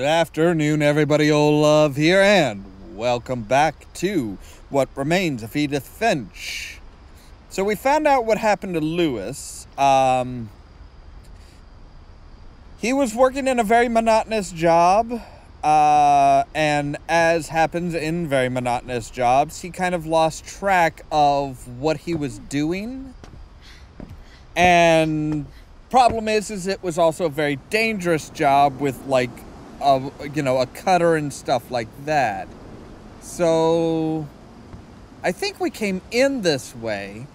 afternoon, everybody. Ollamh here, and welcome back to What Remains of Edith Finch. So we found out what happened to Lewis. He was working in a very monotonous job, and as happens in very monotonous jobs, he kind of lost track of what he was doing. And problem is it was also a very dangerous job with, like, a cutter and stuff like that. So I think we came in this way.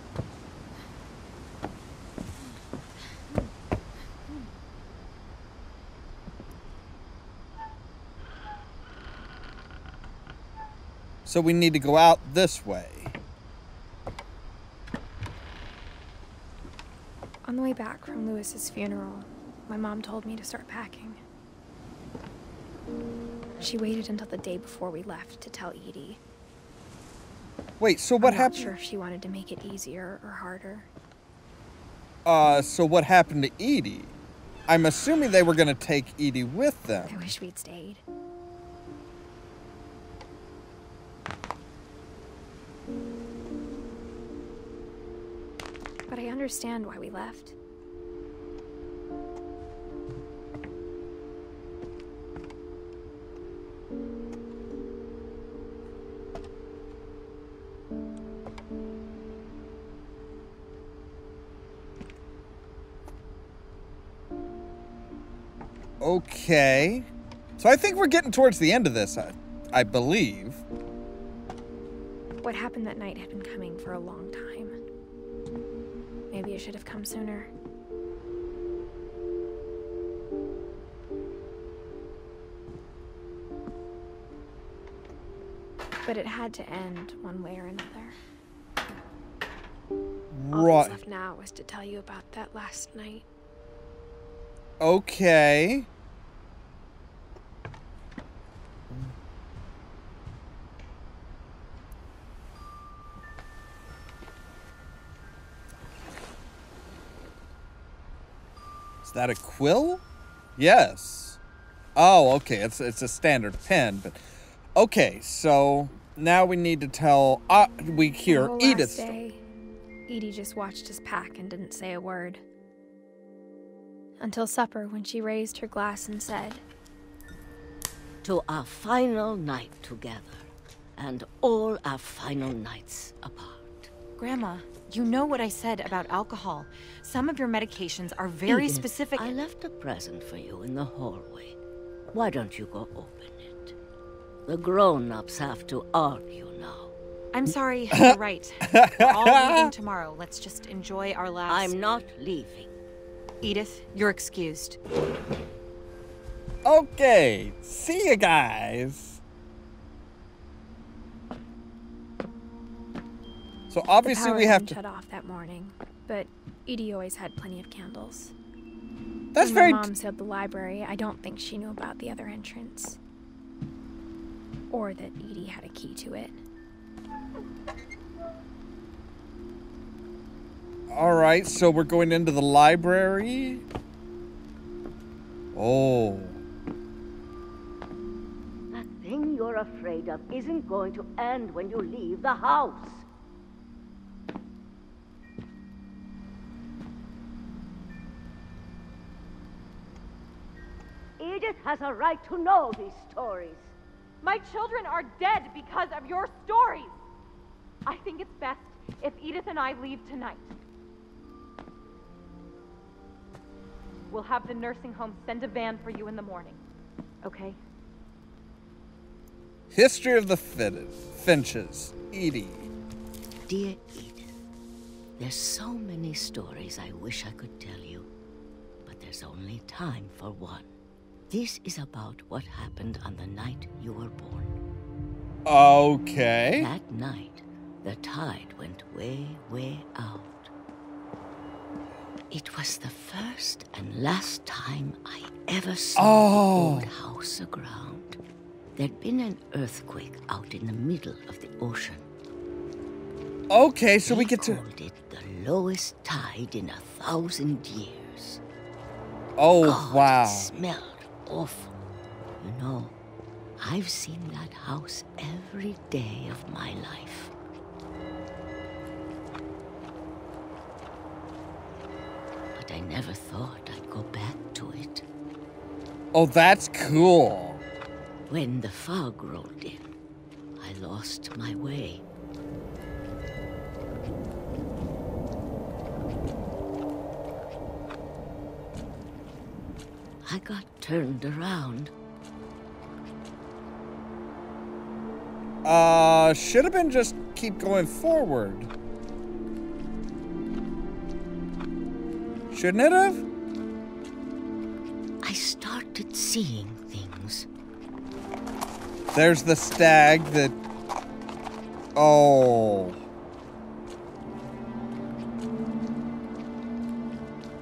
So we need to go out this way. On the way back from Lewis's funeral, my mom told me to start packing. She waited until the day before we left to tell Edie. Wait, so what happened? I'm not sure if she wanted to make it easier or harder. So what happened to Edie? I'm assuming they were gonna take Edie with them. I wish we'd stayed. But I understand why we left. Okay. So I think we're getting towards the end of this, I believe. What happened that night had been coming for a long time. Maybe it should have come sooner. But it had to end one way or another. All that's left now is to tell you about that last night. Okay. Is that a quill? Yes. Oh, okay. It's a standard pen, but okay. So now we need to tell. We hear Edith's story. Edie just watched us pack and didn't say a word. Until supper, when she raised her glass and said, "To our final night together, and all our final nights apart." Grandma, you know what I said about alcohol. Some of your medications are very Edith, specific. I left a present for you in the hallway. Why don't you go open it? The grown-ups have to argue now. I'm sorry, you're right. We're all leaving tomorrow. Let's just enjoy our last... I'm not leaving. Edith, you're excused. Okay. See you guys. So obviously we have to shut off that morning, but Edie always had plenty of candles. That's when very. My mom sealed the library. I don't think she knew about the other entrance, or that Edie had a key to it. All right, so we're going into the library. Oh. That thing you're afraid of isn't going to end when you leave the house. Edith has a right to know these stories. My children are dead because of your stories. I think it's best if Edith and I leave tonight. We'll have the nursing home send a van for you in the morning, okay? History of the Finches. Edie. Dear Edith, there's so many stories I wish I could tell you, but there's only time for one. This is about what happened on the night you were born. Okay. That night, the tide went way, way out. It was the first and last time I ever saw the old house aground. There'd been an earthquake out in the middle of the ocean. Okay, so we get to... They called it the lowest tide in 1,000 years. Oh, God, wow. It smelled awful. You know, I've seen that house every day of my life. But I never thought I'd go back to it. Oh, that's cool. When the fog rolled in, I lost my way. I got turned around. Should have been just keep going forward. Shouldn't it have? I started seeing things. There's the stag that... Oh.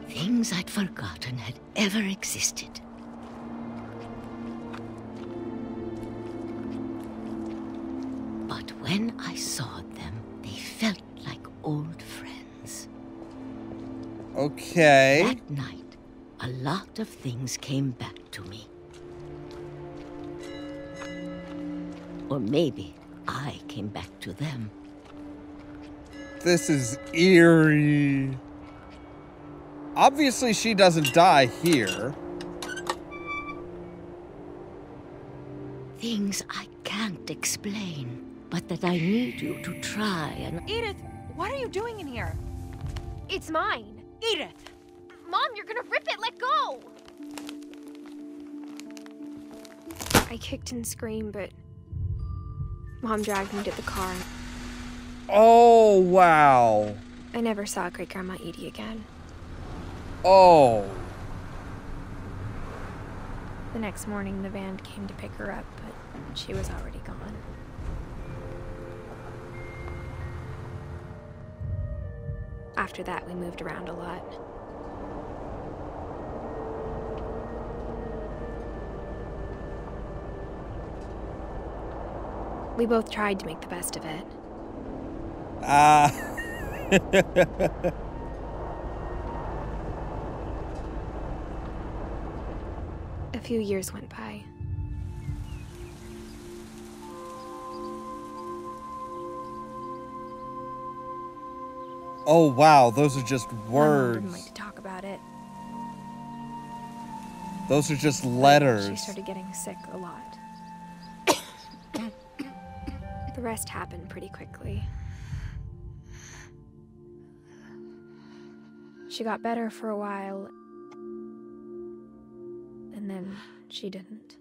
Things I'd forgotten had ever existed. But when I saw them, they felt like old friends. Okay. That night, a lot of things came back to me. Or maybe I came back to them. This is eerie. Obviously, she doesn't die here. Things I can't explain, but that I need you to try and... Edith, what are you doing in here? It's mine. Edith! Mom, you're gonna rip it. Let go. I kicked and screamed, but Mom dragged me to the car. Oh, wow. I never saw Great-Grandma Edie again. Oh. The next morning, the van came to pick her up, but she was already gone. After that, we moved around a lot. We both tried to make the best of it. A few years went by. Oh, wow. Those are just My mom words. didn't like to talk about it. Those are just She letters. started getting sick a lot. The rest happened pretty quickly. She got better for a while, and then she didn't.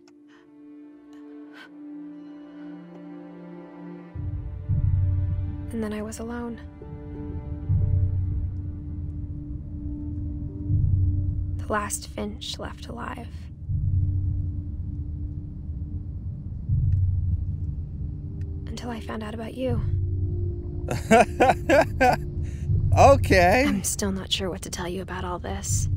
And then I was alone. The last Finch left alive. Until I found out about you. Okay. I'm still not sure what to tell you about all this.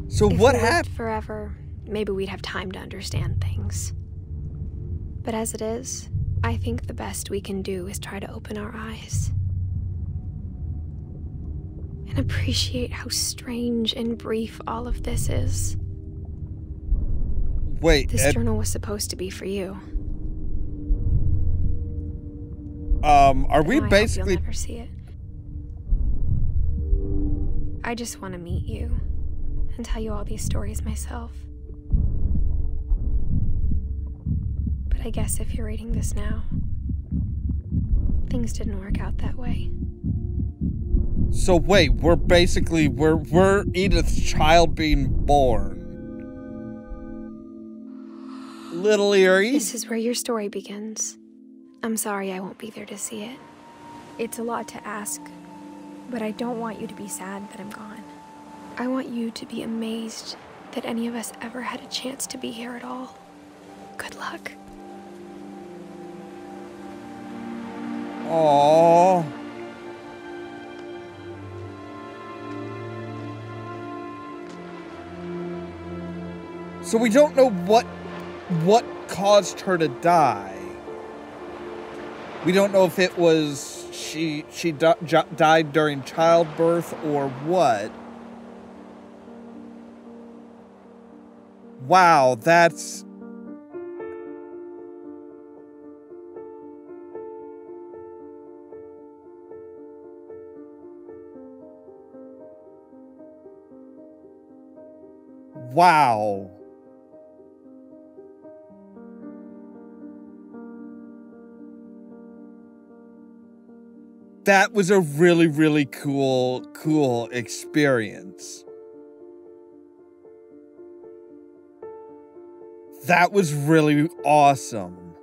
So If what we lived happened? forever, maybe we'd have time to understand things. But as it is, I think the best we can do is try to open our eyes. And appreciate how strange and brief all of this is. Wait, This journal was supposed to be for you. are we Now basically... I hope you'll never see it. I just want to meet you and tell you all these stories myself. But I guess if you're reading this now, things didn't work out that way. So wait, we're basically, we're Edith's child being born. Little eerie. This is where your story begins. I'm sorry I won't be there to see it. It's a lot to ask, but I don't want you to be sad that I'm gone. I want you to be amazed that any of us ever had a chance to be here at all. Good luck. Aww. So we don't know what caused her to die. We don't know if it was she died during childbirth or what. Wow, that's... Wow. That was a really, really cool experience. That was really awesome.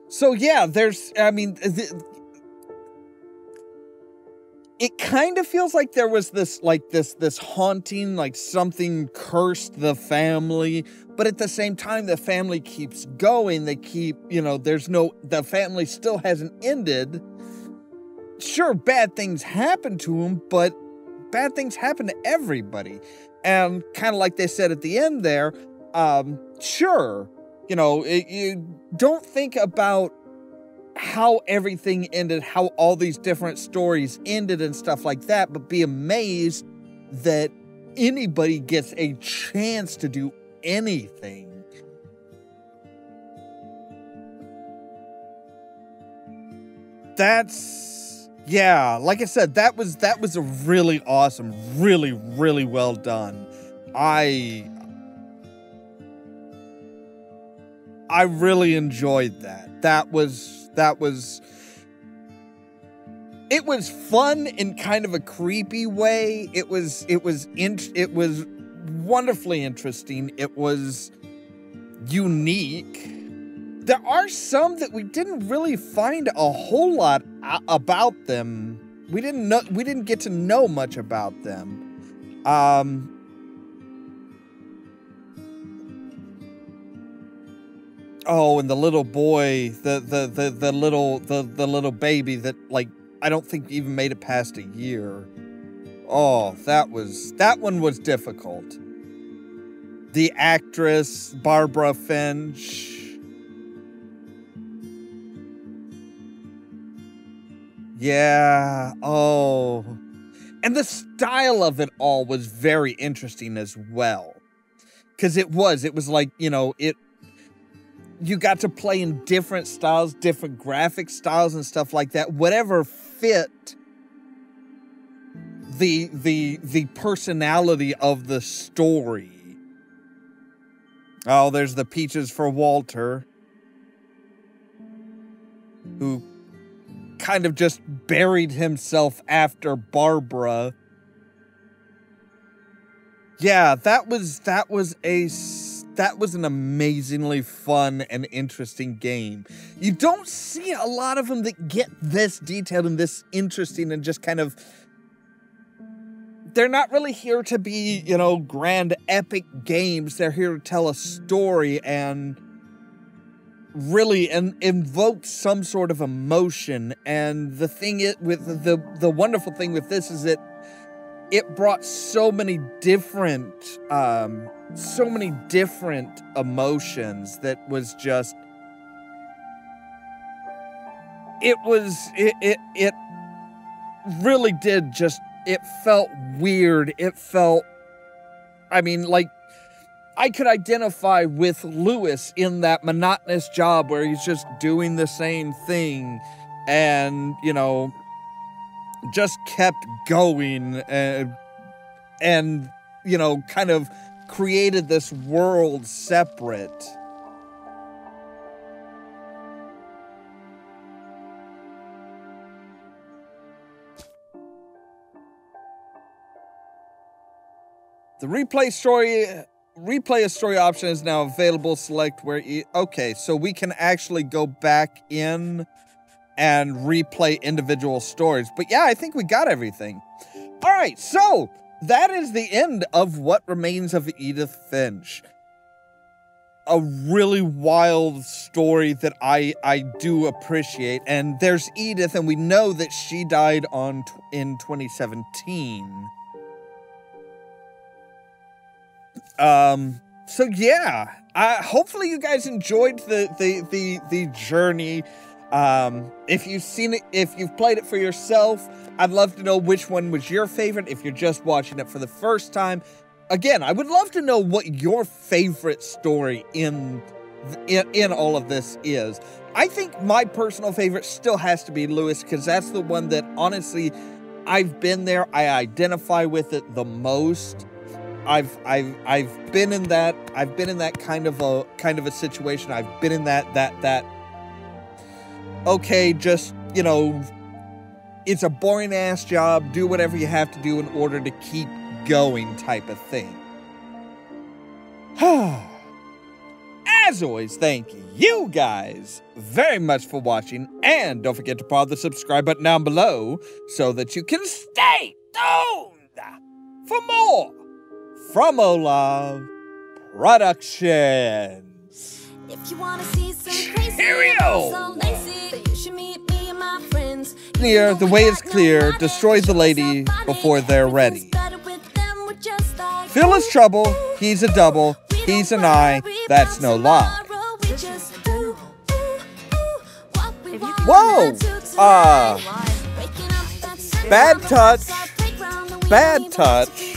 So yeah, there's, I mean, it kind of feels like there was this haunting, like something cursed the family, but at the same time, the family keeps going. They keep, you know, the family still hasn't ended. Sure, bad things happen to them, but bad things happen to everybody. And kind of like they said at the end there, sure, you know, you don't think about how everything ended, how all these different stories ended and stuff like that, but be amazed that anybody gets a chance to do anything. That's, yeah, like I said, that was a really awesome, really, really well done. I really enjoyed that. It was fun in kind of a creepy way. It was wonderfully interesting. It was unique. There are some that we didn't really find a whole lot about them. We didn't get to know much about them. Oh, and the little boy, the little baby that, like, I don't think even made it past a year. Oh, that one was difficult. The actress, Barbara Finch. Yeah, oh. And the style of it all was very interesting as well. Because it was like, you know, you got to play in different styles, different graphic styles and stuff like that. Whatever fit the personality of the story. Oh, there's the peaches for Walter, who kind of just buried himself after Barbara. Yeah, that was an amazingly fun and interesting game. You don't see a lot of them that get this detailed and this interesting and just kind of... They're not really here to be, you know, grand epic games. They're here to tell a story and really invoke some sort of emotion. And the thing with the wonderful thing with this is that it brought so many different emotions that was just, it really did just, it felt weird. It felt, I mean, like, I could identify with Lewis in that monotonous job where he's just doing the same thing and, you know, just kept going and you know, kind of created this world separate. The replay a story option is now available. Select where okay, so we can actually go back in and replay individual stories. But yeah, I think we got everything. All right, so that is the end of What Remains of Edith Finch. A really wild story that I do appreciate. And there's Edith, and we know that she died in 2017. So yeah, hopefully you guys enjoyed the journey. If you've seen it, if you've played it for yourself, I'd love to know which one was your favorite. If you're just watching it for the first time, again, I would love to know what your favorite story in all of this is. I think my personal favorite still has to be Lewis, because that's the one that, honestly, I've been there. I identify with it the most. I've been in that. I've been in that kind of a situation. I've been in that. Okay, just, you know, it's a boring ass job. Do whatever you have to do in order to keep going type of thing. As always, thank you guys very much for watching, and don't forget to pause the subscribe button down below so that you can stay tuned for more from Ollamh Productions. If you wanna see some crazy, Cheerio! so lazy, you should meet me and my friends. Clear, the way is clear. Destroy the lady before they're ready. Phil is trouble. He's a double. He's an eye. That's no lie. Whoa! Bad touch. Bad touch.